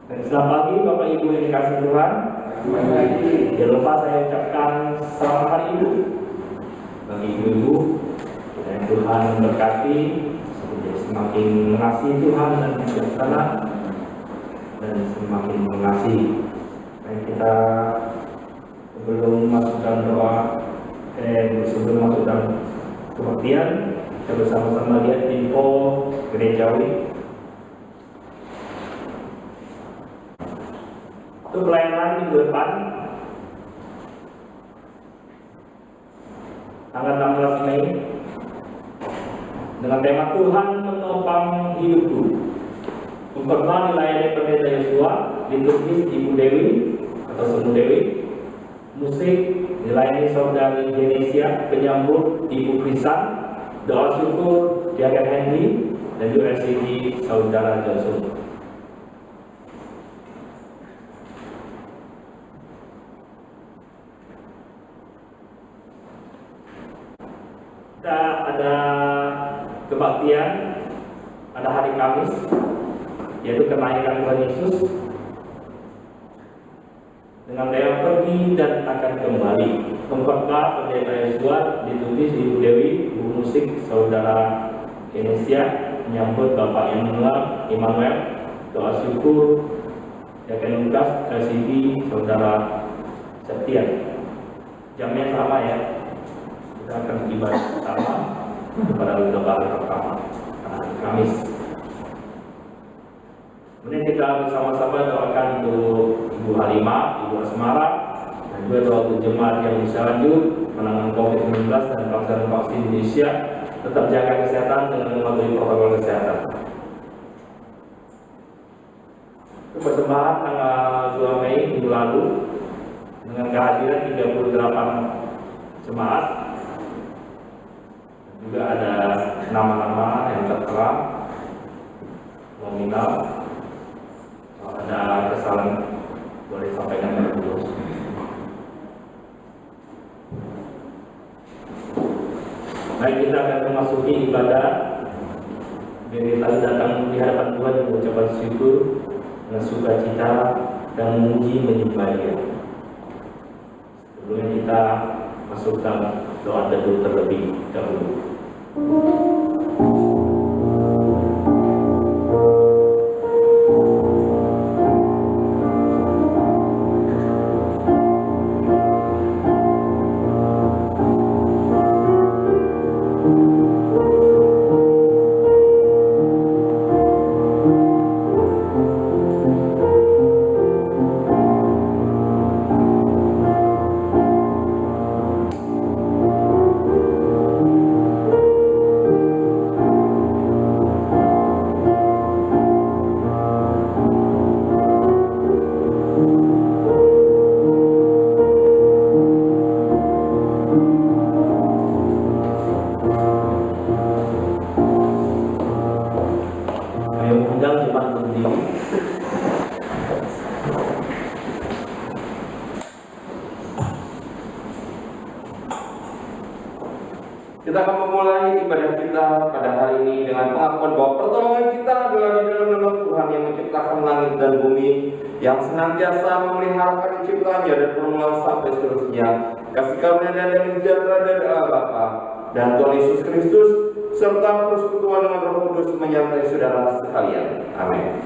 Selamat pagi Bapak Ibu yang dikasihi Tuhan. Jangan lupa saya ucapkan selamat hari Ibu bagi ibu-ibu dan Tuhan memberkati semakin mengasihi Tuhan dan bijaksana dan semakin mengasihi. Dan kita sebelum masuk dalam doa, sebelum masuk dalam kebaktian, kita bersama-sama lihat info gerejawi. Untuk pelayanan minggu depan tanggal 16 Mei dengan tema Tuhan menopang hidupku. Pengkhotbah dilayani Pendeta Yosua, liturgis Ibu Dewi atau Semu Dewi, musik dilayani Saudari Genesia, penyambut Ibu Krisan, doa syukur Diaken Henry, dan juga RCD Saudara Johnson. Kita ada kebaktian pada hari Kamis, yaitu kenaikan Tuhan Yesus dengan tema pergi dan akan kembali. Pengkhotbah Pendeta Yosua, ditulis Ibu Dewi, Ibu musik Saudara Genesia, menyambut Bapak Immanuel, doa syukur Diaken Lukas, LCD Saudara Septian. Jamnya sama ya. Kita akan ibadah bersama pada doa pertama hari Kamis. Kemudian kita bersama-sama doakan untuk Ibu Halimah, Ibu Asmara, dan juga doa untuk jemaat yang bisa lanjut penanganan COVID-19 dan pelaksanaan vaksin Indonesia. Tetap jaga kesehatan dengan mematuhi protokol kesehatan. Persembahan tanggal 2 Mei minggu lalu dengan kehadiran 38 jemaat. Juga ada nama-nama yang tertera nominal. Kalau ada kesalahan boleh sampaikan ke dulu. Baik, kita akan memasuki ibadah. Jadi kita datang di hadapan Tuhan mengucapkan syukur dengan sukacita dan memuji menyembah Dia. Sebelumnya kita masuk dalam doa teduh terlebih dahulu. Kita akan memulai ibadah kita pada hari ini dengan pengakuan bahwa pertolongan kita adalah di dalam nama Tuhan yang menciptakan langit dan bumi, yang senantiasa memeliharakan ciptaannya dan permulaan sampai seterusnya. Kasih karunia dan sejahtera dari Allah Bapa dan Tuhan Yesus Kristus serta persekutuan dengan Roh Kudus menyertai saudara sekalian. Amin.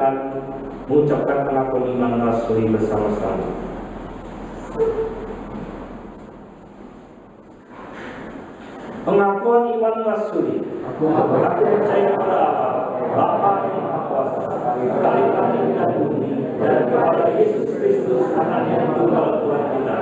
akan mengucapkan pengakuan iman rasuli bersama-sama. Pengakuan iman rasuli. Aku percaya kepada Allah, Bapa yang Maha Kuasa, Khalik dan bumi, dan kepada Yesus Kristus, Anaknya yang tunggal Tuhan kita,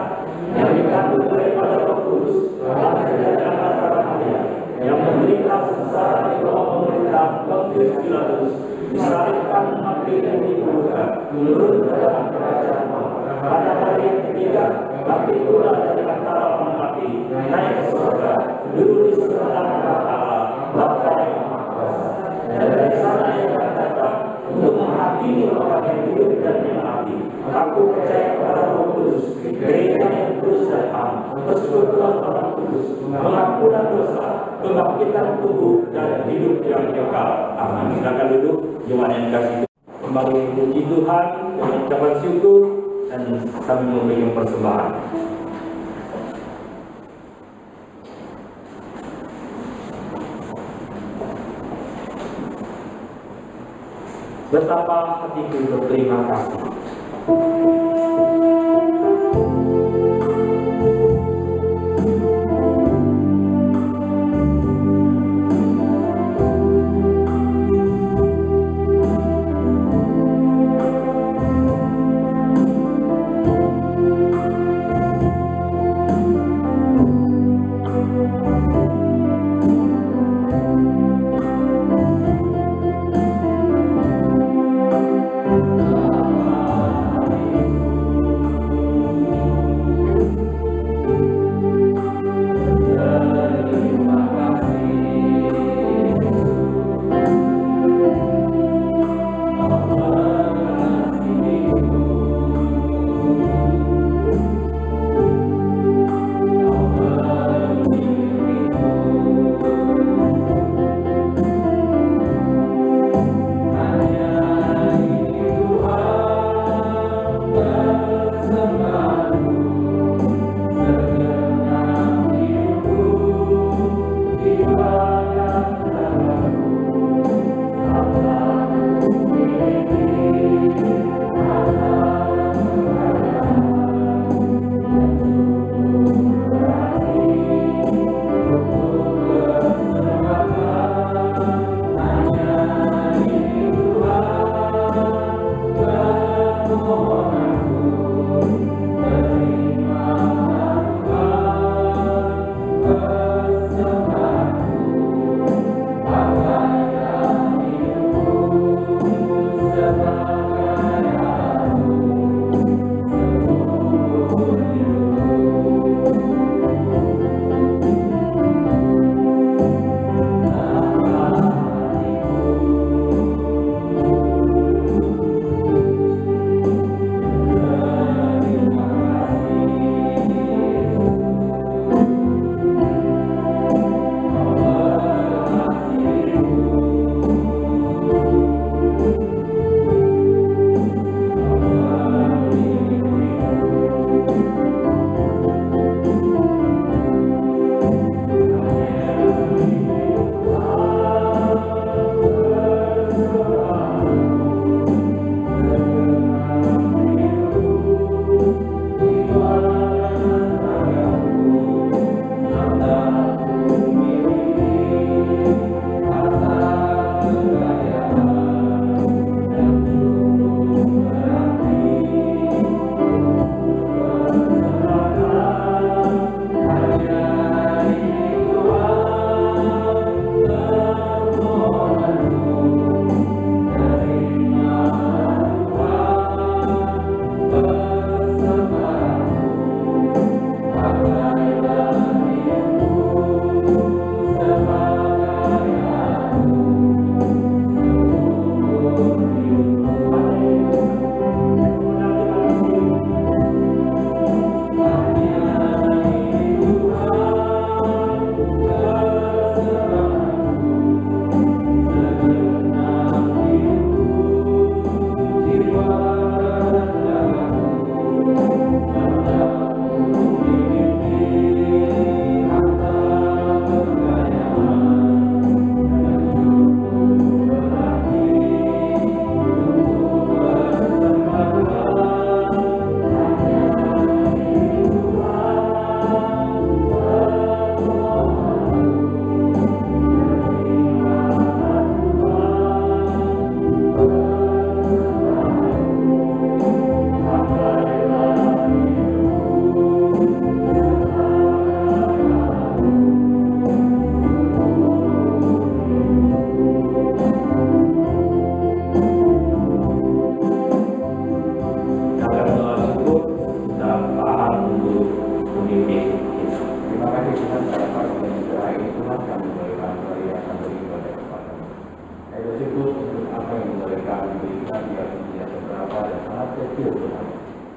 yang dikandung daripada Roh Kudus, lahir dari antara Maria, yang menderita sengsara di bawah pemerintah Pontius Pilatus, disalibkan, mati dan dikuburkan, turun ke dalam kerajaan maut. Pada hari yang ketiga, bangkit pula dari antara orang mati, naik ke surga, duduk di sebelah kanan Allah, Bapa yang Maha Kuasa. Dan dari sana ia akan datang untuk menghakimi orang yang hidup dan yang mati. Aku percaya kepada Roh Kudus, gereja yang kudus dan am, persekutuan orang kudus, pengampunan dosa, kebangkitan tubuh dan hidup yang kekal. Amin. Silakan duduk, jemaat yang dikasihi. Kembali memuji Tuhan dengan ucapan syukur dan kami memberikan persembahan. Betapa hatiku berterima kasih.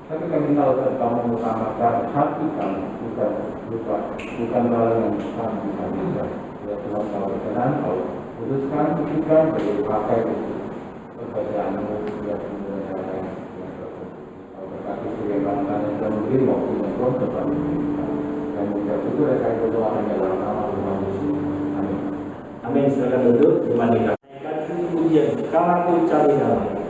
Tapi kami tahu dan kamu mengutamakan hati kamu, bukan barang yang besar di kami. Ya Tuhan, kalau berkenan, kalau putuskan, putuskan, bagi pakai itu pekerjaanmu, ya Tuhan, yang kalau berkati sebagai bangsa yang telah memberi waktu yang Tuhan kepada kita. Dan mengucap itu rekan berdoa hanya dalam nama Tuhan Yesus. Amin. Amin. Silakan duduk. Terima kasih. Pujian karena aku cari damai.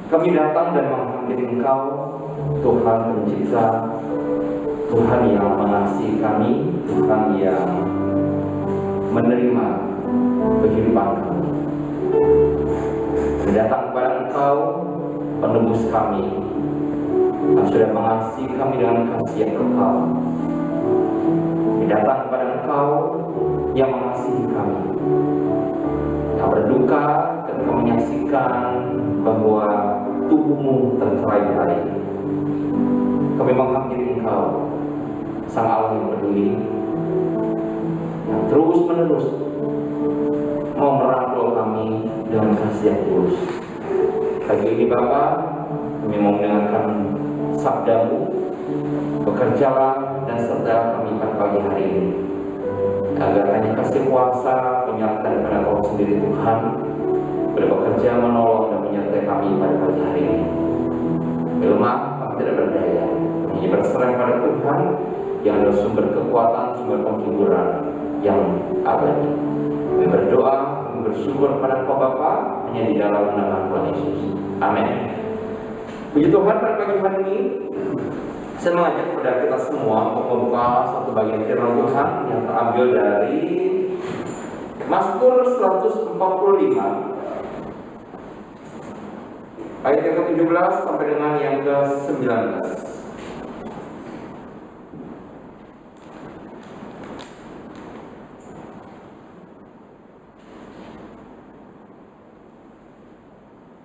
Kami datang dan menghampiri Engkau, Tuhan Pencipta, Tuhan yang mengasihi kami, Tuhan yang menerima kehidupan kami. Kami datang kepada Engkau, penebus kami, yang sudah mengasihi kami dengan kasih yang kekal. Kami datang kepada Engkau yang mengasihi kami, yang berduka ketika menyaksikan bahwa tubuhmu tercerai-berai. Kami menghampiri Engkau, Sang Allah yang peduli, yang terus-menerus mau merangkul kami dengan kasih yang tulus. Pagi ini Bapa, kami mau mendengarkan sabda-Mu. Bekerjalah dan serta kami pada pagi hari ini, agar hanya kasih kuasa menyertai pada Kau sendiri Tuhan, bekerja menolong dan menyertai kami pada pagi hari ini. Lemah, kami tidak berdaya, kami berserah pada Tuhan yang adalah sumber kekuatan, sumber penghiburan yang abadi. Kami berdoa, kami bersyukur pada Kau Bapa, hanya di dalam nama Tuhan Yesus. Amin. Puji Tuhan, pada pagi hari ini saya mengajak kepada kita semua untuk membuka satu bagian firman Tuhan yang terambil dari Mazmur 145 ayat yang ke-17 sampai dengan yang ke-19.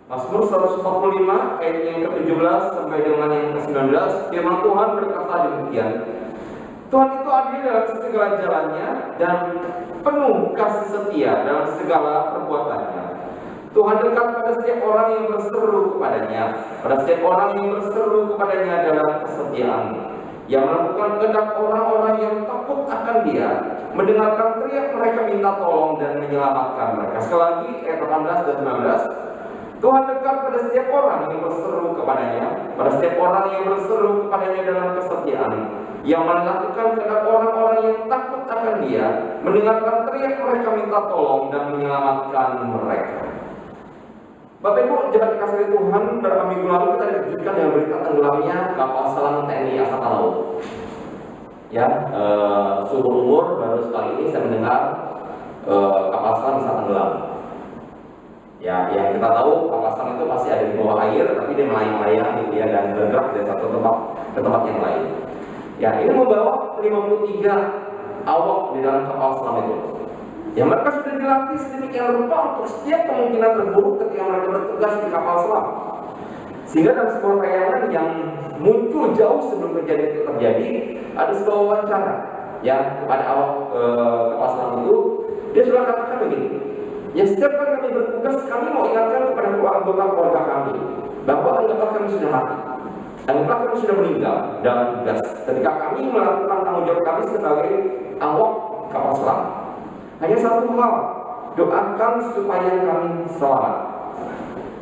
Mazmur 145 ayat yang ke-17 sampai dengan yang ke-19, firman Tuhan berkata demikian. Tuhan itu adil dalam segala jalannya dan penuh kasih setia dalam segala perbuatannya. Tuhan dekat pada setiap orang yang berseru kepadanya, pada setiap orang yang berseru kepadanya dalam kesetiaan. Yang melakukan kehendak orang-orang yang takut akan Dia, mendengarkan teriak mereka minta tolong dan menyelamatkan mereka. Sekali lagi ayat 18 dan 19. Tuhan dekat pada setiap orang yang berseru kepadanya, pada setiap orang yang berseru kepadanya dalam kesetiaan, yang melakukan kehendak orang-orang yang takut akan Dia, mendengarkan teriak mereka minta tolong dan menyelamatkan mereka. Bapak Ibu, jemaat dikasihi Tuhan, beberapa minggu lalu kita dikejutkan dengan berita tenggelamnya kapal selam TNI Angkatan Laut. Ya, seumur umur baru sekali ini saya mendengar kapal selam bisa tenggelam. Ya, yang kita tahu kapal selam itu pasti ada di bawah air, tapi dia melayang-layang gitu ya, dan bergerak dari satu tempat ke tempat yang lain. Ya, ini membawa 53 awak di dalam kapal selam itu. Ya, mereka sudah dilatih sedemikian rupa untuk setiap kemungkinan terburuk ketika mereka bertugas di kapal selam. Sehingga dalam sebuah tayangan yang muncul jauh sebelum kejadian itu terjadi, ada sebuah wawancara ya kepada awak kapal selam itu. Dia sudah katakan begini. Ya, setiap kali kami bertugas, kami mau ingatkan kepada anggota keluarga kami bahwa anggaplah kami sudah mati, anggaplah kami sudah meninggal dalam tugas ketika kami melakukan tanggung jawab kami sebagai awak kapal selam. Hanya satu hal, doakan supaya kami selamat.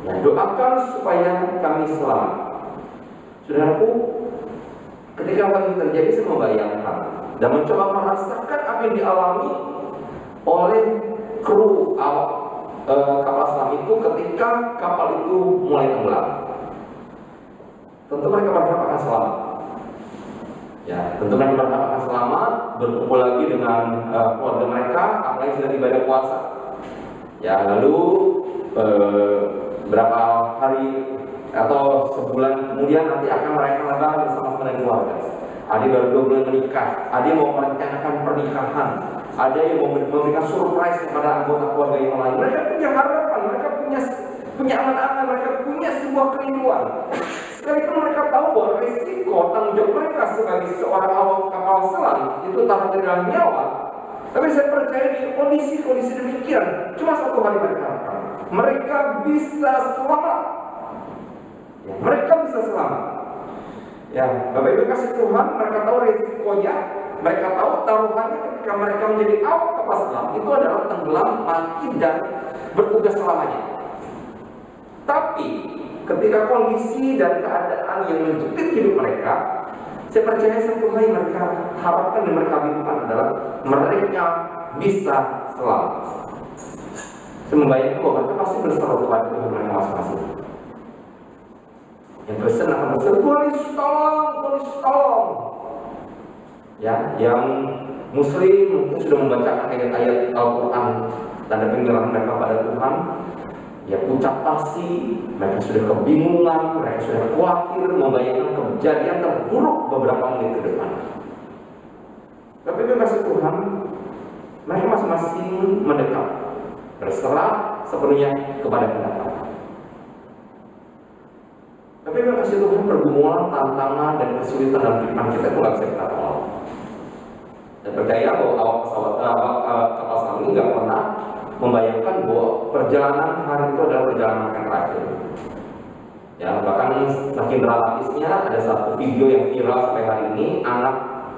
Ya, doakan supaya kami selamat. Saudaraku, ketika hal ini terjadi, saya membayangkan dan mencoba merasakan apa yang dialami oleh kru awak kapal selam itu ketika kapal itu mulai tenggelam. Tentu mereka berharap akan selamat. Ya, tentu mereka berharap akan selamat, berkumpul lagi dengan keluarga mereka, apalagi sedang ibadah puasa. Ya, lalu berapa hari atau sebulan kemudian nanti akan merayakan lebaran bersama dengan keluarga. Ada baru 2 bulan menikah, ada yang mau merencanakan pernikahan, ada yang mau memberikan surprise kepada anggota keluarga yang lain. Mereka punya harapan, mereka punya angan-angan, mereka punya sebuah kerinduan. Sekalipun mereka tahu bahwa risiko tanggung jawab mereka sebagai seorang awak kapal selam itu taruh dalam nyawa. Tapi saya percaya di kondisi-kondisi demikian, cuma satu hal yang mereka harapkan, mereka bisa selamat. Ya, mereka bisa selamat. Ya, Bapak Ibu kasih Tuhan, mereka tahu risikonya, mereka tahu taruhannya ketika mereka menjadi awak kapal selam itu adalah tenggelam, mati dan bertugas selamanya. Tapi ketika kondisi dan keadaan yang menjepit hidup mereka, saya percaya satu hal yang mereka harapkan dan mereka minta adalah mereka bisa selamat. Saya membayangkan bahwa mereka pasti berseru kepada Tuhan mereka masing-masing. Yang Kristen akan berseru, Tuhan Yesus tolong, Tuhan Yesus tolong. Ya, yang Muslim mungkin sudah membacakan ayat-ayat Al-Quran, tanda penyerahan mereka pada Tuhan. Ya, pucat pasti, mereka sudah kebingungan, mereka sudah khawatir, membayangkan kejadian terburuk beberapa menit ke depan. Tapi kasih Tuhan, mereka masing-masing mendekat, berserah sepenuhnya kepada pendapat. Tapi kasih Tuhan, pergumulan, tantangan, dan kesulitan dalam kehidupan kita itu nggak bisa kita tolong. Dan percaya bahwa awak pesawat kapal selam ini nggak pernah membayangkan bahwa perjalanan hari itu adalah perjalanan yang terakhir. Ya, bahkan saking dramatisnya ada satu video yang viral sampai hari ini, anak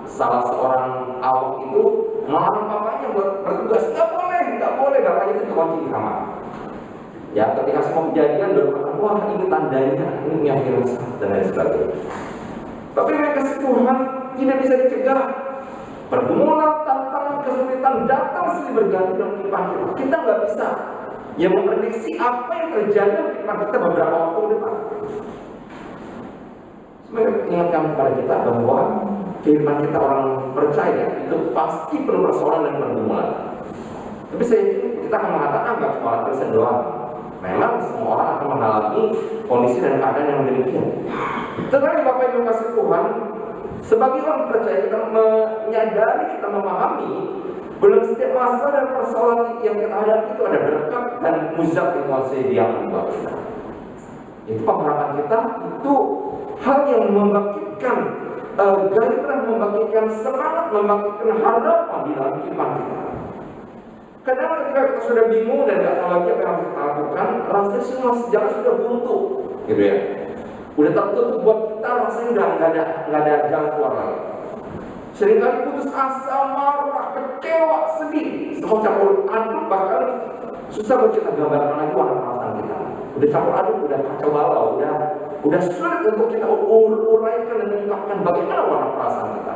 salah seorang awak itu melarang papanya buat bertugas, nggak boleh, bapaknya itu dikunci di kamar. Ya, ketika semua kejadian baru kata, wah ini tandanya, ini yang virus dan lain sebagainya. Tapi mereka Tuhan tidak bisa dicegah. Pergumulan, tantangan, kesulitan datang silih berganti dalam kehidupan kita. Kita nggak bisa yang memprediksi apa yang terjadi dalam kehidupan kita beberapa waktu ke depan. Semoga ingatkan kepada kita bahwa kehidupan kita orang percaya itu pasti penuh persoalan dan pergumulan. Tapi saya kita akan mengatakan nggak cuma Kristen doang. Memang semua orang akan mengalami kondisi dan keadaan yang demikian. Tetapi Bapak Ibu kasih Tuhan, sebagai orang percaya kita menyadari, kita memahami belum setiap masalah dan persoalan yang kita hadapi itu ada berkat dan muzab yang Tuhan sediakan buat kita. Itu pengharapan kita, itu hal yang membangkitkan gairah, membangkitkan semangat, membangkitkan harapan di dalam kehidupan kita. Kadang ketika kita sudah bingung dan tidak tahu lagi apa yang kita lakukan, rasanya semua sejarah sudah buntu, gitu ya. Udah tertutup buat kita, rasanya udah nggak ada jalan keluar lagi. Seringkali putus asa, marah, kecewa, sedih, semua campur aduk, bahkan susah buat kita gambarkan lagi warna perasaan kita. Udah campur aduk, udah kacau balau, udah sulit untuk kita uraikan dan mengungkapkan bagaimana warna perasaan kita.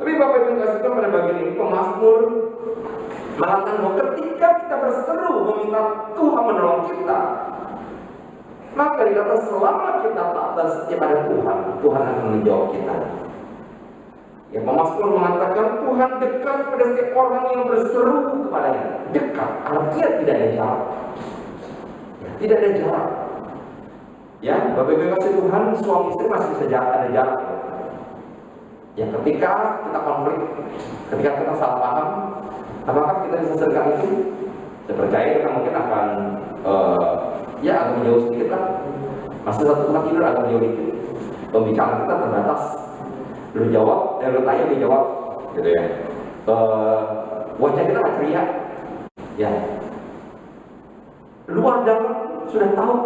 Tapi Bapak Ibu kasih tahu pada bagian ini, Pemazmur mengatakan bahwa ketika kita berseru meminta Tuhan menolong kita, maka dikata selama kita taat dan setia pada Tuhan, Tuhan akan menjawab kita. Ya, Pemazmur mengatakan Tuhan dekat pada setiap orang yang berseru kepadanya. Dekat, artinya tidak ada jarak. Ya, tidak ada jarak. Ya, Bapak Ibu kasih Tuhan, suami istri masih bisa ada jarak. Ya, ketika kita konflik, ketika kita salah paham, apakah kita bisa sergap itu? Saya percaya kita mungkin akan ya agak jauh sedikit lah. Masih satu tempat tidur agak jauh dikit. Pembicaraan kita terbatas. Lu jawab, lu tanya, dia jawab, gitu ya. Wajah kita nggak ceria, ya. Luar dalam sudah tahu.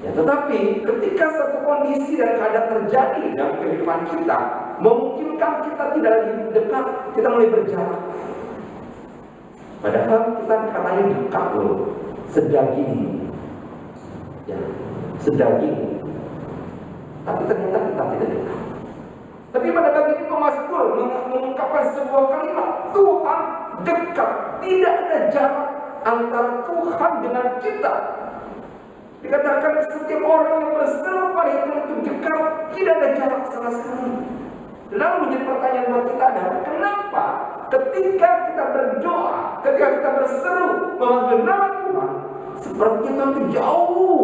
Ya, tetapi ketika satu kondisi dan keadaan terjadi dalam kehidupan kita, memungkinkan kita tidak lagi dekat, kita mulai berjarak. Padahal kita katanya dekat loh, sedaging, ya, sedaging. Tapi ternyata kita tidak dekat. Tapi pada bagian itu Pemazmur mengungkapkan sebuah kalimat, Tuhan dekat, tidak ada jarak antara Tuhan dengan kita. Dikatakan setiap orang yang berseru pada itu dekat, tidak ada jarak sama sekali. Lalu menjadi pertanyaan buat kita adalah kenapa ketika kita berdoa, ketika kita berseru memanggil nama Tuhan, sepertinya itu jauh.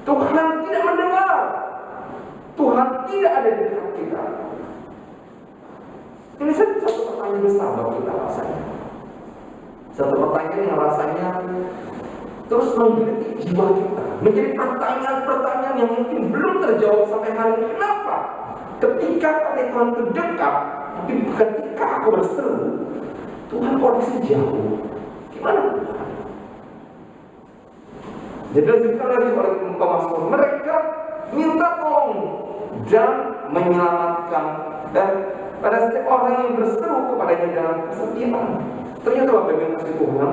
Tuhan tidak mendengar. Tuhan tidak ada di dekat kita. Ini satu pertanyaan besar buat kita rasanya. Satu pertanyaan yang rasanya terus menggelitik jiwa kita, menjadi pertanyaan-pertanyaan yang mungkin belum terjawab sampai hari ini. Kenapa? Ketika Tuhan itu dekat, tapi ketika aku berseru, Tuhan kok bisa jauh? Gimana Tuhan? Jadi lanjutkan lagi oleh Pemazmur, mereka minta tolong dan menyelamatkan, dan pada setiap orang yang berseru kepadanya dalam kesetiaan. Ternyata Bapak Ibu kasih Tuhan,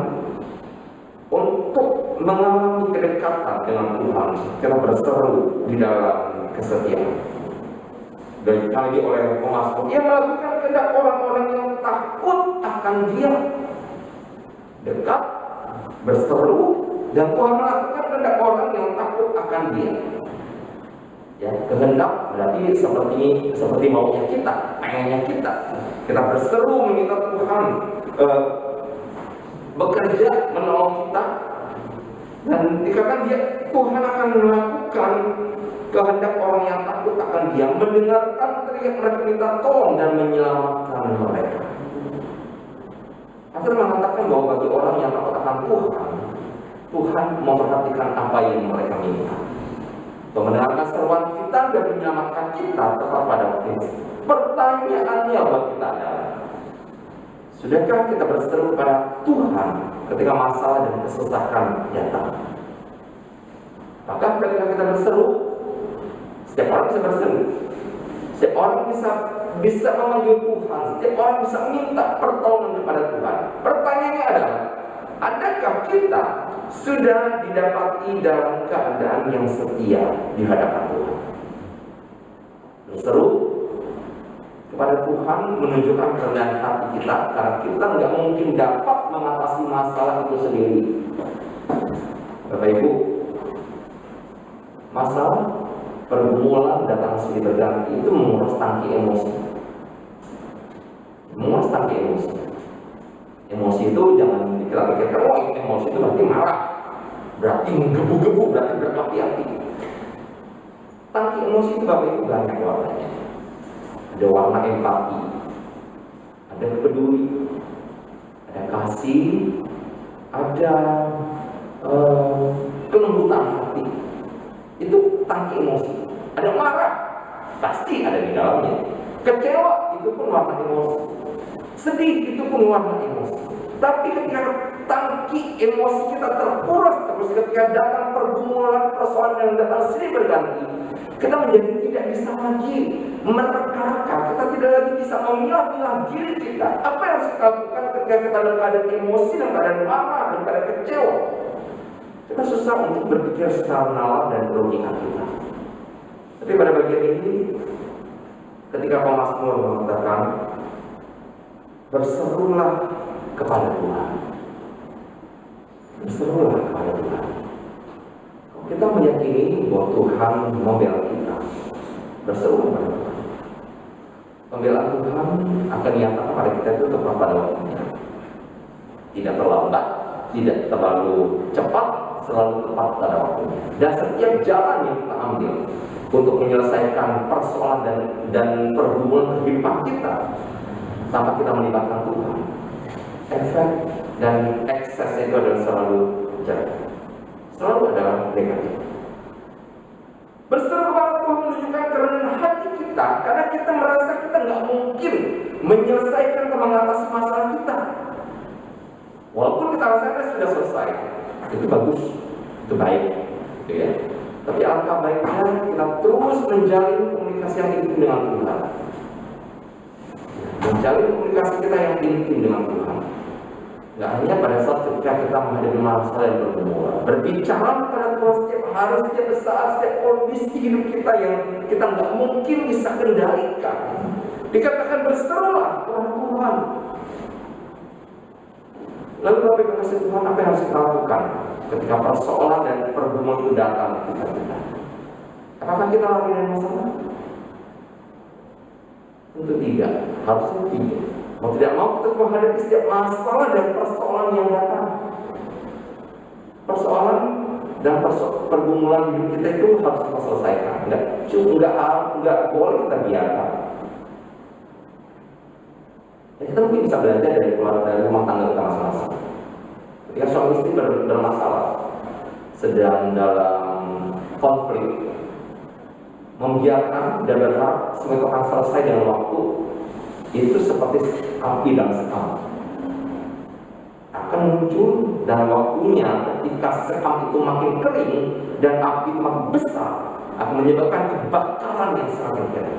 untuk mengalami kedekatan dengan Tuhan, kita berseru di dalam kesetiaan. Dan lagi oleh Pemazmur, ia melakukan kehendak orang-orang yang takut akan Dia. Dekat, berseru, dan Tuhan melakukan kehendak orang yang takut akan Dia. Ya, kehendak berarti seperti maunya kita, pengennya kita. Kita berseru meminta Tuhan bekerja menolong kita, dan dikatakan Tuhan akan melakukan kehendak orang yang takut akan Dia, mendengarkan teriak mereka minta tolong dan menyelamatkan mereka. Akhirnya mengatakan bahwa bagi orang yang takut akan Tuhan memperhatikan apa yang mereka minta, mendengarkan seruan kita dan menyelamatkan kita tepat pada waktu itu. Pertanyaannya buat kita adalah, sudahkah kita berseru kepada Tuhan ketika masalah dan kesusahan datang? Maka ketika kita berseru, setiap orang bisa berseru, setiap orang bisa memanggil Tuhan, setiap orang bisa minta pertolongan kepada Tuhan. Pertanyaannya adalah, adakah kita sudah didapati dalam keadaan yang setia di hadapan Tuhan? Berseru kepada Tuhan menunjukkan kerendahan hati kita, karena kita nggak mungkin dapat mengatasi masalah itu sendiri. Bapak Ibu, masalah pergumulan datang silih berganti itu menguras tangki emosi. Menguras tangki emosi. Emosi itu jangan kita pikirkan, oh emosi itu berarti marah, berarti menggebu-gebu, berarti berapi-api. Tangki emosi itu Bapak Ibu banyak warnanya. Ada warna empati, ada peduli, ada kasih, ada kelembutan hati. Itu tangki emosi. Ada marah, pasti ada di dalamnya. Kecewa, itu pun warna emosi. Sedih, itu pun warna emosi. Tapi ketika tangki emosi kita terkuras terus, ketika datang pergumulan, persoalan yang datang silih berganti, kita menjadi tidak bisa lagi mereka-reka, kita tidak lagi bisa memilah-milah diri kita. Apa yang harus kita lakukan ketika kita dalam keadaan emosi, dalam keadaan marah, dalam keadaan kecewa? Kita susah untuk berpikir secara nalar dan logika kita. Tapi pada bagian ini, ketika pemazmur mengatakan, berserulah kepada Tuhan. Berserulah kepada Tuhan. Kita meyakini bahwa Tuhan membela kita. Berseru kepada Tuhan. Pembelaan Tuhan akan nyatakan pada kita itu tepat pada waktunya. Tidak terlambat, tidak terlalu cepat, selalu tepat pada waktunya. Dan setiap jalan yang kita ambil untuk menyelesaikan persoalan dan pergumulan kehidupan kita, tanpa kita melibatkan Tuhan, efek dan eksesnya itu adalah selalu jahat, selalu adalah negatif. Berseru kepada Tuhan menunjukkan kerendahan hati kita, karena kita merasa kita nggak mungkin menyelesaikan atau mengatasi masalah kita. Walaupun kita rasakan sudah selesai, itu bagus, itu baik, gitu ya. Tapi alangkah baiknya kita terus menjalin komunikasi yang intim dengan Tuhan. Menjalin komunikasi kita yang intim dengan Tuhan. Gak hanya pada saat ketika kita menghadapi masalah yang bergumul, berbicara kepada Tuhan setiap hari, setiap saat, setiap kondisi hidup kita yang kita nggak mungkin bisa kendalikan. Dikatakan berserulah kepada Tuhan. Lalu Bapak Ibu kasih Tuhan, apa yang harus kita lakukan ketika persoalan dan pergumulan itu datang kepada kita? Apakah kita lari dari masalah? Tentu tidak, harusnya tidak. Mau tidak mau kita menghadapi setiap masalah dan persoalan yang datang. Persoalan dan pergumulan hidup kita itu harus kita selesaikan. Enggak boleh kita biarkan. Ya, kita mungkin bisa belajar dari rumah tangga kita masing-masing. Ketika suami istri bermasalah, sedang dalam konflik, membiarkan dan berharap semua itu akan selesai dengan waktu, itu seperti api dan sekam. Akan muncul dalam waktunya ketika sekam itu makin kering dan api itu makin besar, akan menyebabkan kebakaran yang sangat hebat.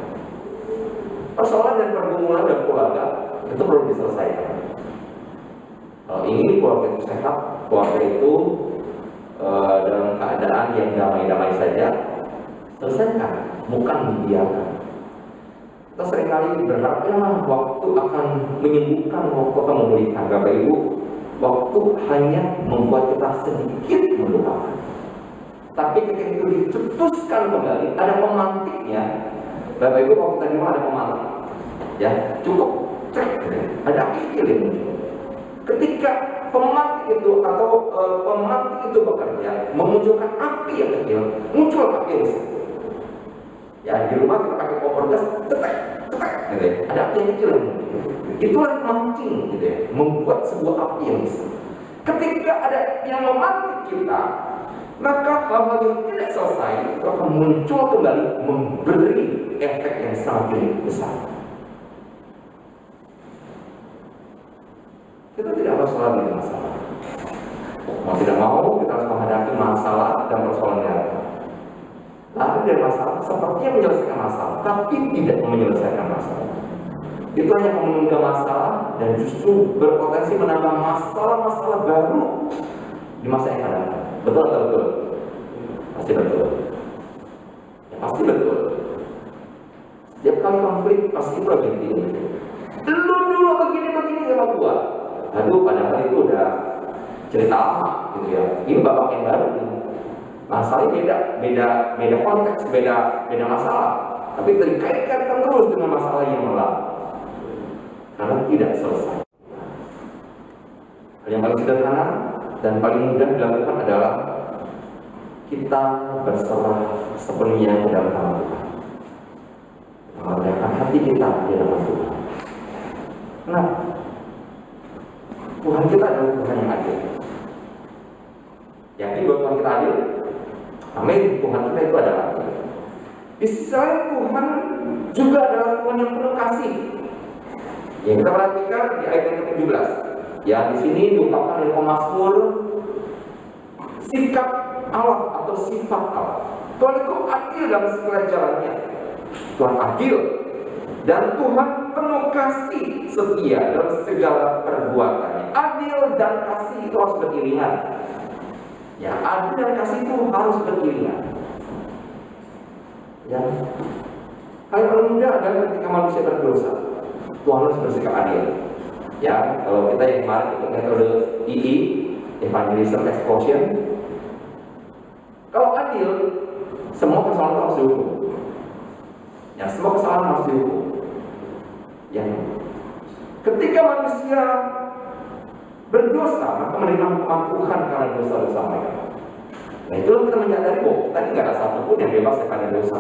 Persoalan dan pergumulan dan keluarga itu perlu diselesaikan. Kalau ingin keluarga itu sehat, keluarga itu dalam keadaan yang damai-damai saja, selesaikan, bukan dibiarkan. Kita seringkali berharap waktu akan menyembuhkan, waktu akan memulihkan. Bapak Ibu, waktu hanya membuat kita sedikit melupakan. Tapi ketika itu dicetuskan kembali, ada pemantiknya. Bapak Ibu kalau kita di rumah ada pemantik, ya cukup cek, ada api kecil yang muncul. Ketika pemantik itu atau pemantik itu bekerja, memunculkan api yang kecil, muncul api yang besar. Ya di rumah kita pakai kompor gas, cetek, cetek, gitu ya. Ada api yang kecil yang muncul. Itulah mancing, gitu ya, membuat sebuah api yang besar. Ketika ada yang memantik kita, maka hal-hal yang tidak selesai itu akan muncul kembali, memberi efek yang sangat besar. Kita tidak harus selalu dengan masalah. Mau tidak mau, kita harus menghadapi masalah dan persoalan yang ada. Lari dari masalah sepertinya menyelesaikan masalah, tapi tidak menyelesaikan masalah. Itu hanya menunda masalah dan justru berpotensi menambah masalah-masalah baru di masa yang akan datang. Betul atau betul? Pasti betul. Ya, pasti betul. Setiap kali konflik pasti problem ini. Dulu begini sama gua. Aduh, padahal itu udah cerita lama gitu ya. Ini babak yang baru nih. Masalahnya beda konteks, beda masalah. Tapi dikaitkan terus dengan masalah yang lalu. Karena tidak selesai. Hal yang paling sederhana dan paling mudah dilakukan adalah kita berserah sepenuhnya ke dalam tangan Tuhan. Mengadakan hati kita di dalam Tuhan. Nah, Tuhan kita adalah Tuhan yang adil. Yakin bahwa Tuhan kita adil? Amin. Tuhan kita itu adalah adil. Di sisi lain Tuhan juga adalah Tuhan yang penuh kasih. Yang kita perhatikan di ayat yang ke-17. Ya, di sini diungkapkan oleh pemazmur sikap Allah atau sifat Allah. Tuhan itu adil dalam segala jalannya. Tuhan adil dan Tuhan penuh kasih setia dalam segala perbuatannya. Adil dan kasih itu harus beriringan. Ya, adil dan kasih itu harus beriringan. Ya, hal yang paling mudah adalah ketika manusia berdosa, Tuhan harus bersikap adil. Ya, kalau kita yang kemarin ikut metode II, Evangelism Explosion, kalau adil, semua kesalahan harus dihukum. Ya, semua kesalahan harus dihukum. Ya, ketika manusia berdosa, maka menerima hukuman Tuhan karena dosa-dosa mereka. Nah, itulah kita menyadari bahwa kita tidak ada satupun yang bebas dari dosa.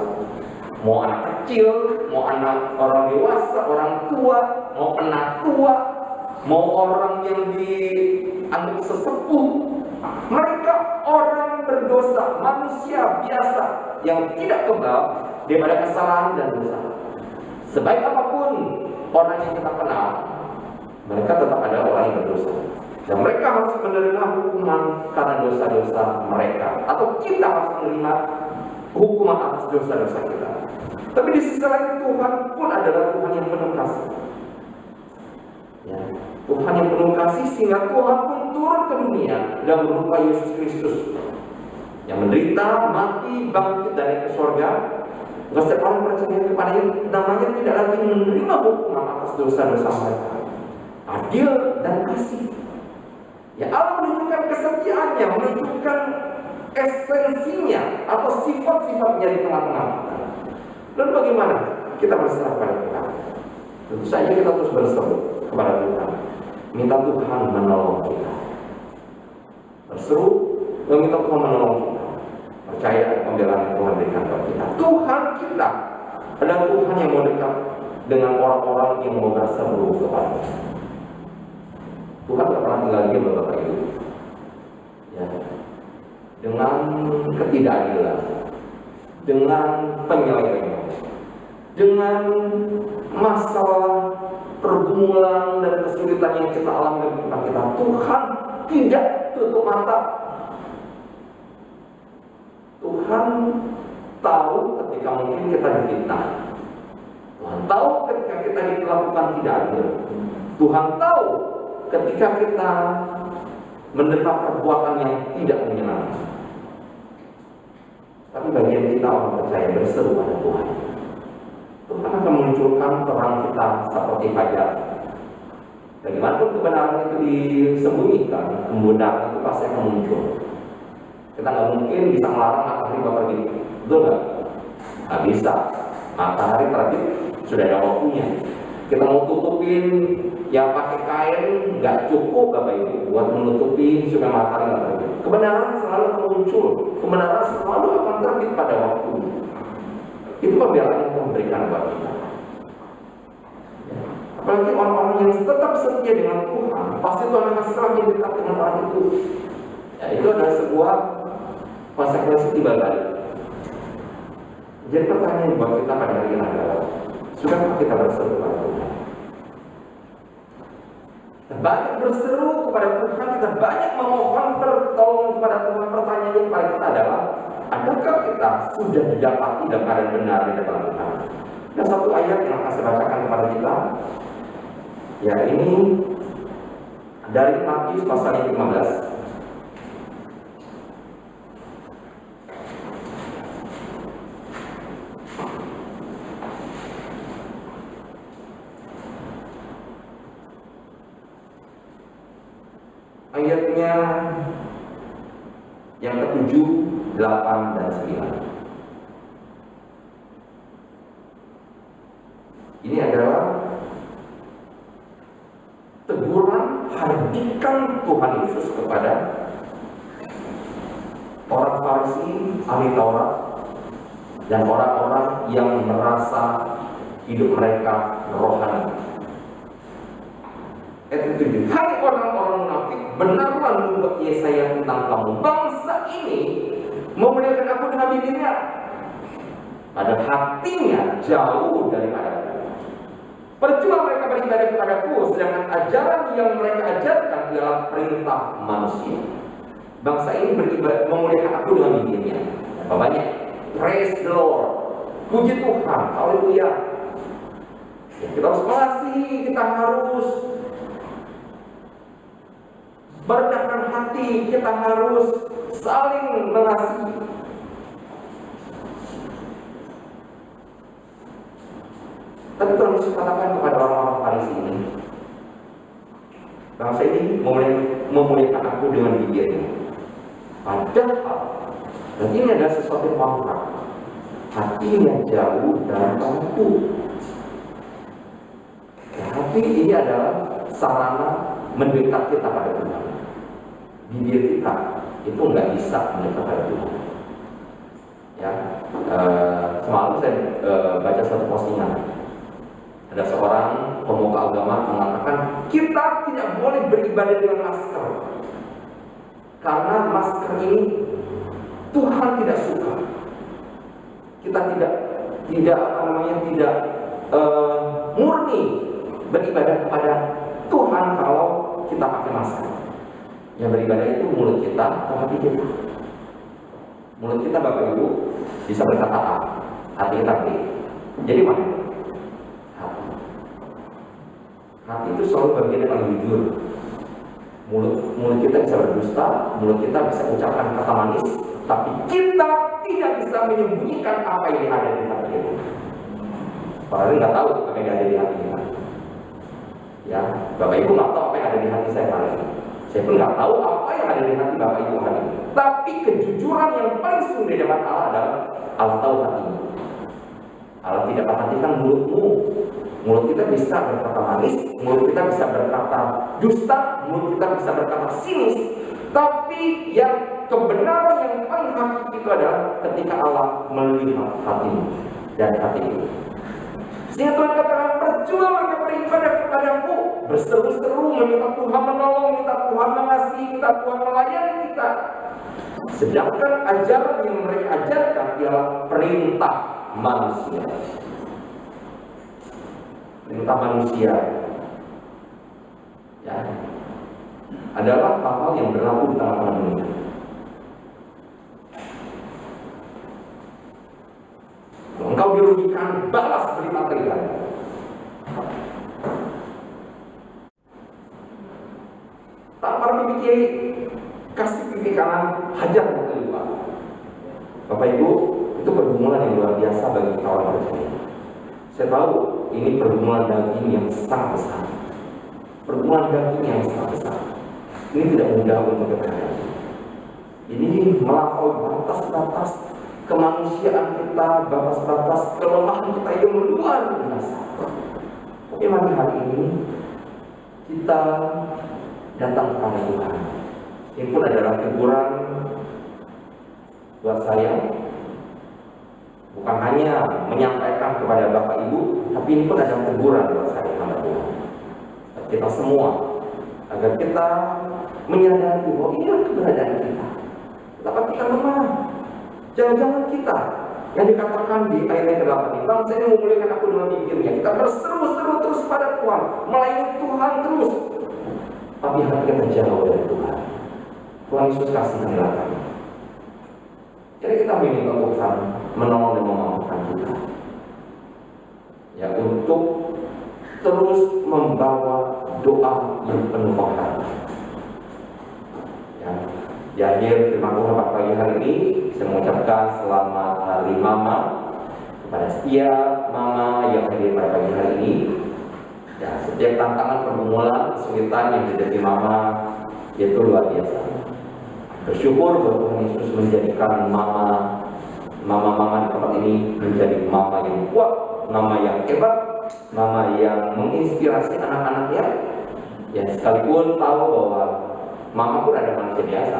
Mau anak kecil, mau anak orang dewasa, orang tua, mau penatua, mau orang yang dianggap sesepuh, mereka orang berdosa, manusia biasa yang tidak kebal daripada kesalahan dan dosa. Sebaik apapun orang yang kita kenal, mereka tetap ada orang yang berdosa. Dan mereka harus menerima hukuman karena dosa-dosa mereka. Atau kita harus menerima hukuman atas dosa-dosa kita. Tapi di sisi lain Tuhan pun adalah Tuhan yang penuh kasih. Ya, Tuhan yang penuh kasih sehingga Tuhan pun turun ke dunia dan berupa Yesus Kristus yang menderita, mati, bangkit dari ke surga. Maka setiap orang percaya kepadanya namanya tidak lagi menerima hukuman atas dosa-dosa mereka. Adil dan kasih. Ya, Allah menunjukkan kesetiaannya, menunjukkan esensinya atau sifat-sifatnya di tengah-tengah kita. Lalu bagaimana kita berserah pada Tuhan? Tentu saja kita terus berseru kepada Tuhan, minta Tuhan menolong kita. Berseru, meminta Tuhan menolong kita. Percaya pembelaan yang Tuhan berikan kepada kita. Tuhan kita adalah Tuhan yang mau dekat dengan orang-orang yang mau berseru kepada kita. Tuhan tak pernah tinggal diam Bapak Ibu. Ya, dengan ketidakadilan, dengan penyelewengan, dengan masalah pergumulan dan kesulitan yang kita alami dalam kehidupan kita, Tuhan tidak tutup mata. Tuhan tahu ketika mungkin kita difitnah. Tuhan tahu ketika kita diperlakukan tidak adil. Tuhan tahu ketika kita menerima perbuatan yang tidak menyenangkan. Tapi bagian kita orang percaya berseru pada Tuhan. Tuhan akan memunculkan terang kita seperti fajar. Bagaimanapun kebenaran itu disembunyikan, kemudahan itu pasti akan muncul. Kita nggak mungkin bisa melarang matahari buat terbit, betul nggak? Nggak bisa. Matahari terbit sudah ada waktunya. Kita mau tutupin yang pakai kain nggak cukup Bapak Ibu buat menutupi supaya matahari nggak terbit. Kebenaran selalu akan muncul, kebenaran selalu akan terbit pada waktu. Itu pembelaan yang Tuhan berikan buat kita. Apalagi orang-orang yang tetap setia dengan Tuhan, pasti Tuhan akan selalu dekat dengan orang itu. Ya, itu adalah sebuah konsekuensi timbal balik. Jadi pertanyaan buat kita pada hari ini adalah, sudahkah kita berseru kepada Tuhan? Kita banyak berseru kepada Tuhan, kita banyak memohon pertolongan kepada Tuhan. Pertanyaannya kepada kita adalah, adakah kita sudah didapati dalam keadaan benar di depan Tuhan? Ada satu ayat yang akan saya bacakan kepada kita. Ya, ini dari Matius pasal yang 15. Ayatnya yang ke-7, 8, dan 9. Ini adalah teguran hardikan Tuhan Yesus kepada orang Farisi, ahli Taurat, dan orang-orang yang merasa hidup mereka rohani. Ayat 7. Hai orang-orang munafik, benarlah nubuat Yesaya tentang kamu. Bangsa ini memuliakan aku dengan bibirnya, pada hatinya jauh daripada. Percuma mereka beribadah kepadaku, sedangkan ajaran yang mereka ajarkan ialah perintah manusia. Bangsa ini beribadah memuliakan aku dengan bibirnya. Bapaknya, praise the Lord, puji Tuhan, haleluya. Ya, kita harus mengasihi, kita harus berdasarkan hati, kita harus saling mengasihi. Tapi Tuhan Yesus katakan kepada orang-orang Farisi ini, bangsa ini memuliakan aku dengan bibirnya, padahal, dan ini adalah sesuatu yang mangkrak, hatinya jauh dari aku. Hati ini adalah sarana mendekat kita pada Tuhan. Bibir kita itu nggak bisa mendekat pada Tuhan. Ya, semalam saya baca satu postingan. Ada seorang pemuka agama mengatakan kita tidak boleh beribadah dengan masker karena masker ini Tuhan tidak suka. Kita tidak murni beribadah kepada Tuhan kalau kita pakai masker. Yang beribadah itu mulut kita atau hati kita. Mulut kita Bapak Ibu bisa berkata A, hati kita B. Jadi mana? Hati itu selalu bagian yang paling jujur. Mulut kita bisa berdusta, mulut kita bisa ucapkan kata manis, tapi kita tidak bisa menyembunyikan apa yang ada di hati kita. Padahal nggak tahu apa yang ada di hati kita. Ya, Bapak Ibu nggak tahu apa yang ada di hati saya hari ini. Saya pun nggak tahu apa yang ada di hati Bapak Ibu hari ini. Tapi kejujuran yang paling sungguh di depan Allah adalah Allah tahu hatimu. Allah tidak perhatikan mulutmu. Mulut kita bisa berkata manis, mulut kita bisa berkata dusta, mulut kita bisa berkata sinis. Tapi yang kebenaran yang paling hakiki itu adalah ketika Allah melihat hatimu dan hatimu. Sehingga Tuhan katakan, percuma mereka beribadah kepadamu, berseru-seru meminta Tuhan menolong, minta Tuhan mengasihi, minta Tuhan melayani kita. Sedangkan ajaran yang mereka ajarkan ialah perintah manusia. Perintah manusia, ya, adalah hal-hal yang berlaku di tengah-tengah dunia. Engkau dirugikan, balas beri material. Tampar pipi kiri, kasih pipi kanan, hajar yang kedua. Bapak Ibu, itu pergumulan yang luar biasa bagi orang percaya. Saya tahu ini pergumulan daging yang sangat besar. Pergumulan daging yang sangat besar. Ini tidak mudah untuk kita hadapi. Ini melampaui batas-batas kemanusiaan kita, batas-batas kelemahan kita yang luar biasa. Tapi mari hari ini kita datang kepada Tuhan. Ini pun adalah teguran buat saya. Bukan hanya menyampaikan kepada Bapak Ibu, tapi ini pun adalah teguran buat saya kepada Tuhan. Kita semua, agar kita menyadari bahwa inilah keberadaan kita. Betapa kita lemah. Jangan-jangan kita yang dikatakan di ayat 8 ini, bangsa ini memuliakan aku dengan bibirnya. Kita berseru-seru terus pada Tuhan, melayani Tuhan terus. Tapi hati kita jauh dari Tuhan. Tuhan Yesus kasihanilah kami. Jadi kita meminta Tuhan menolong dan memampukan kita, ya, untuk terus membawa doa yang penuh pengharapan. Ya, di akhir firman Tuhan pada pagi hari ini, saya mengucapkan selamat hari Mama kepada setiap mama yang hadir pada pagi hari ini. Ya, setiap tantangan pergumulan, kesulitan yang dihadapi mama itu luar biasa. Bersyukur bahwa Tuhan Yesus menjadikan mama-mama di tempat ini menjadi mama yang kuat, mama yang hebat, mama yang menginspirasi anak-anaknya. Ya, sekalipun tahu bahwa mama pun ada manusia biasa,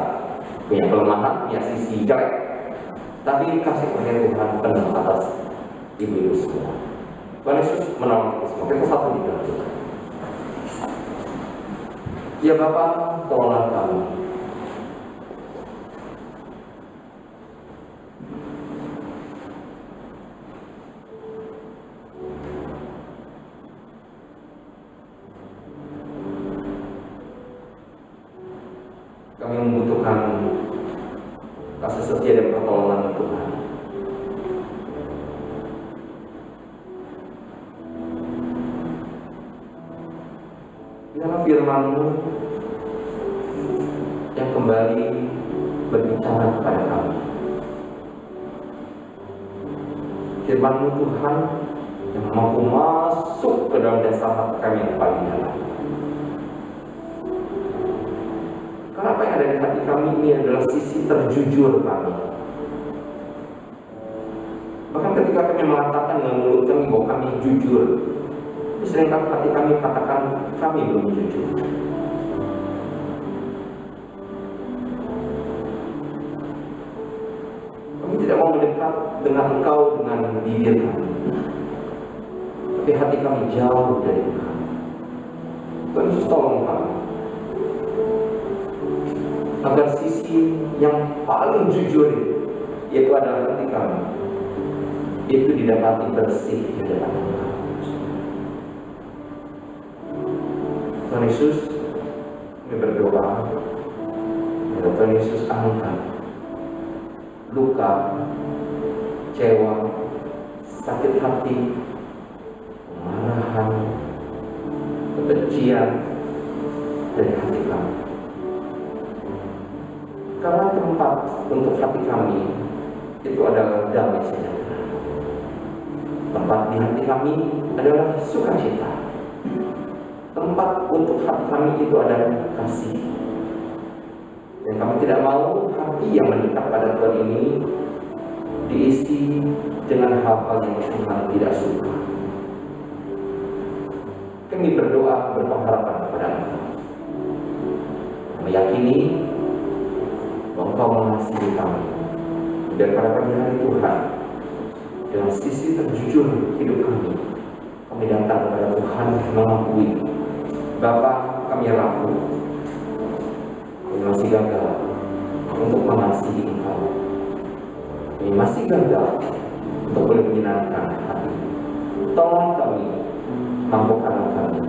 punya kelemahan, punya sisi jelek, tapi kasih karunia Tuhan penuh atas ibu-ibu semua. Tuhan Yesus menolong kita semua. Kita satu di dalam Tuhan. Ya Bapa, tolonglah kami. Kami membutuhkan kasih setia dan pertolongan Tuhan. Biarlah firman-Mu yang kembali berbicara kepada kami. Firman-Mu Tuhan yang mampu masuk ke dalam dasar hati kami yang paling dalam. Karena apa yang ada di hati kami ini adalah sisi terjujur kami. Bahkan ketika kami mengatakan dengan mulut kami bahwa kami jujur, seringkali hati kami katakan kami belum jujur. Kami tidak mau mendekat dengan Engkau dengan bibir kami, tapi hati kami jauh dari Engkau. Tuhan Yesus tolong kami, agar sisi yang paling jujur yaitu adalah hati kami itu didapati bersih di dalam Engkau. Tuhan Yesus, kami berdoa agar Tuhan Yesus angkat luka, kecewa, sakit hati, kemarahan, kebencian dari hati kami. Karena tempat untuk hati kami itu adalah damai sejahtera. Tempat di hati kami adalah sukacita. Tempat untuk hati kami itu adalah kasih. Dan kami tidak mau hati yang mendekat pada Tuhan ini diisi dengan hal-hal yang Tuhan tidak suka. Kami berdoa berpengharapan kepada Engkau, meyakini bahwa Engkau mengasihi kami. Dan pada pagi hari Tuhan, dengan sisi terjujur hidup kami datang kepada Tuhan mengakui, Bapa, kami rapuh, kami masih gagal untuk mengasihi Engkau. Kami masih gagal untuk boleh menyenangkan hati. Tolong kami, mampukan kami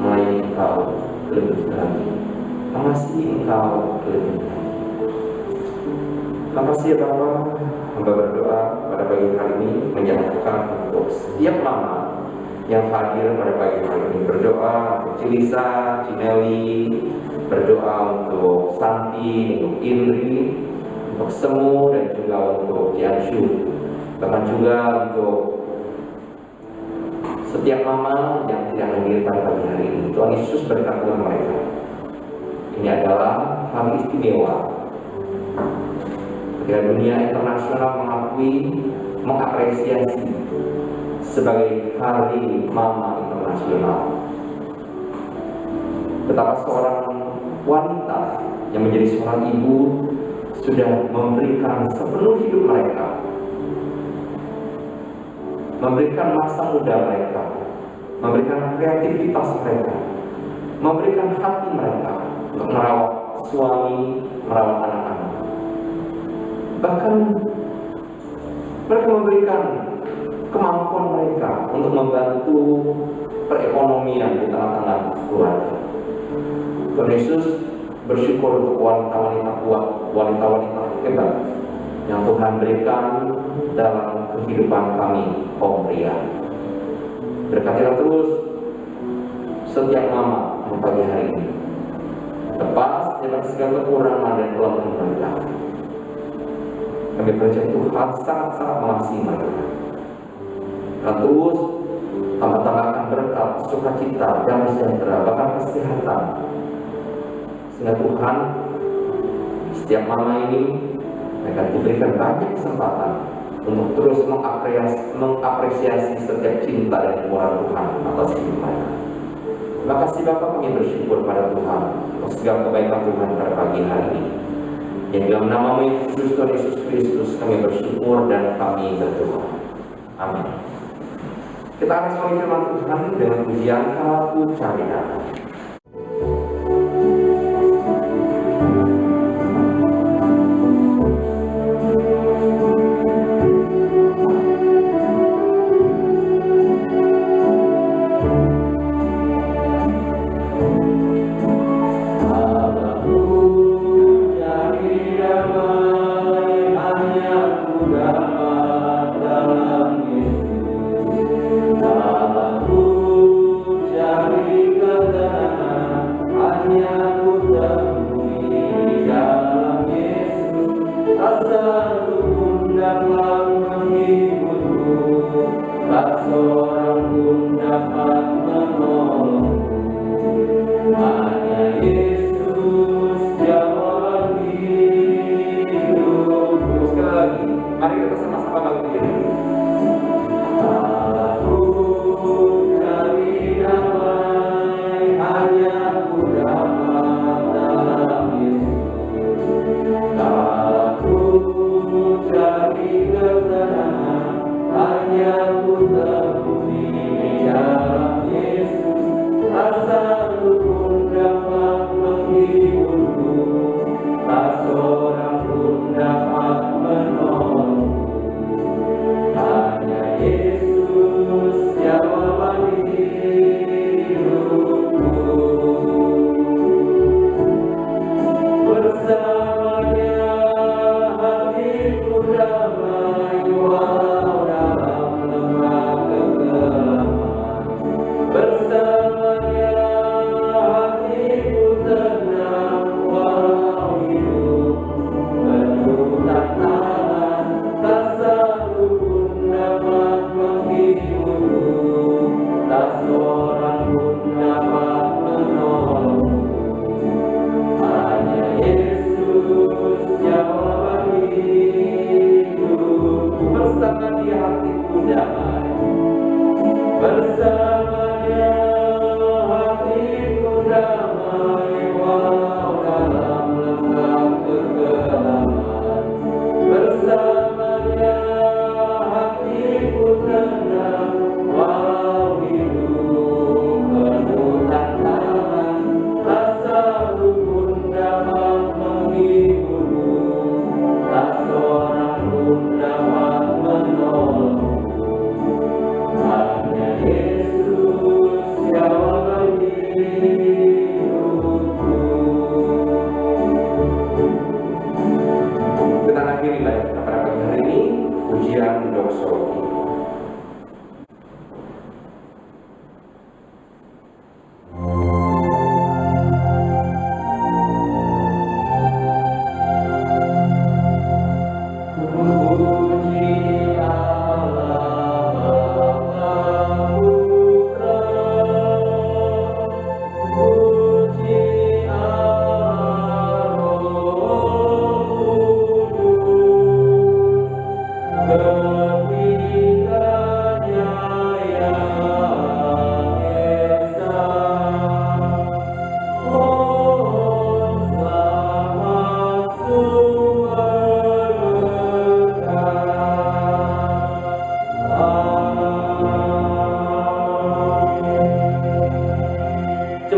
melayani Engkau lebih lagi, mengasihi Engkau lebih lagi. Terima kasih ya Bapa. Hamba berdoa pada pagi hari ini menyatakan untuk setiap mama yang hadir pada pagi hari ini. Berdoa untuk Cilisa, Cineli, berdoa untuk Santi, untuk Indri, untuk Semu, dan juga untuk Yanshu. Bahkan juga untuk setiap mama yang tidak hadir pada pagi hari ini. Tuhan Yesus berkati mereka. Ini adalah hari istimewa Ketika dunia internasional mengapresiasi sebagai Hari Mama Internasional, betapa seorang wanita yang menjadi seorang ibu sudah memberikan sepenuh hidup mereka, memberikan masa muda mereka, memberikan kreativitas mereka, memberikan hati mereka untuk merawat suami, merawat anak-anak. Bahkan mereka memberikan kemampuan mereka untuk membantu perekonomian di tengah-tengah keluarga. Tuhan Yesus bersyukur untuk wanita-wanita kuat, wanita-wanita hebat yang Tuhan berikan dalam kehidupan kami kaum pria. Berkatilah terus setiap mama di pagi hari ini, lepas dari segala kekurangan dan kelemahan mereka. Kami percaya Tuhan sangat-sangat mengasihi mereka. Dan terus tambah-tambahkan berkat, sukacita, damai sejahtera, bahkan kesehatan, sehingga Tuhan setiap mama ini mereka diberikan banyak kesempatan untuk terus mengapresiasi setiap cinta dan kemurahan Tuhan atas hidup mereka. Terima kasih Bapak, kami bersyukur pada Tuhan atas segala kebaikan Tuhan pada pagi hari ini. Yang dalam nama Yesus Kristus kami bersyukur dan kami berdoa. Amin. Kita akan selalu firman Tuhan dengan pujian Aku Cari Damai. Cari kata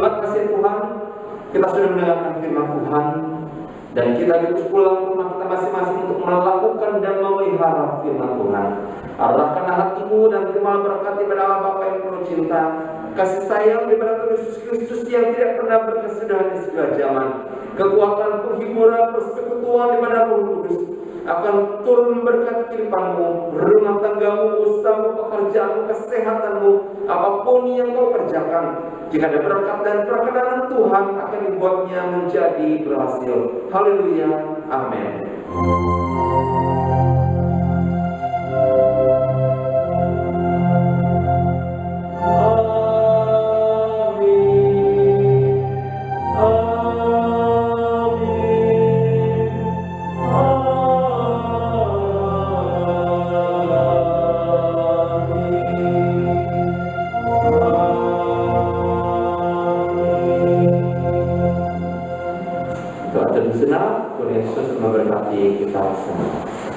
Jemaat kasih Tuhan, kita sudah mendengarkan firman Tuhan, dan kita harus pulang ke rumah kita masing-masing untuk melakukan dan memelihara firman Tuhan. Arahkanlah hatimu dan terima berkat daripada Allah Bapa yang penuh cinta, kasih sayang daripada Tuhan Yesus Kristus yang tidak pernah berkesudahan di segala zaman, kekuatan penghiburan persekutuan daripada Roh Kudus akan turun memberkati kehidupanmu, rumah tanggamu, usahamu, pekerjaanmu, kesehatanmu, apapun yang kau kerjakan. Jika ada berkat dan perkenanan Tuhan akan membuatnya menjadi berhasil. Haleluya, amin. Tuhan Yesus memberkati kita semua.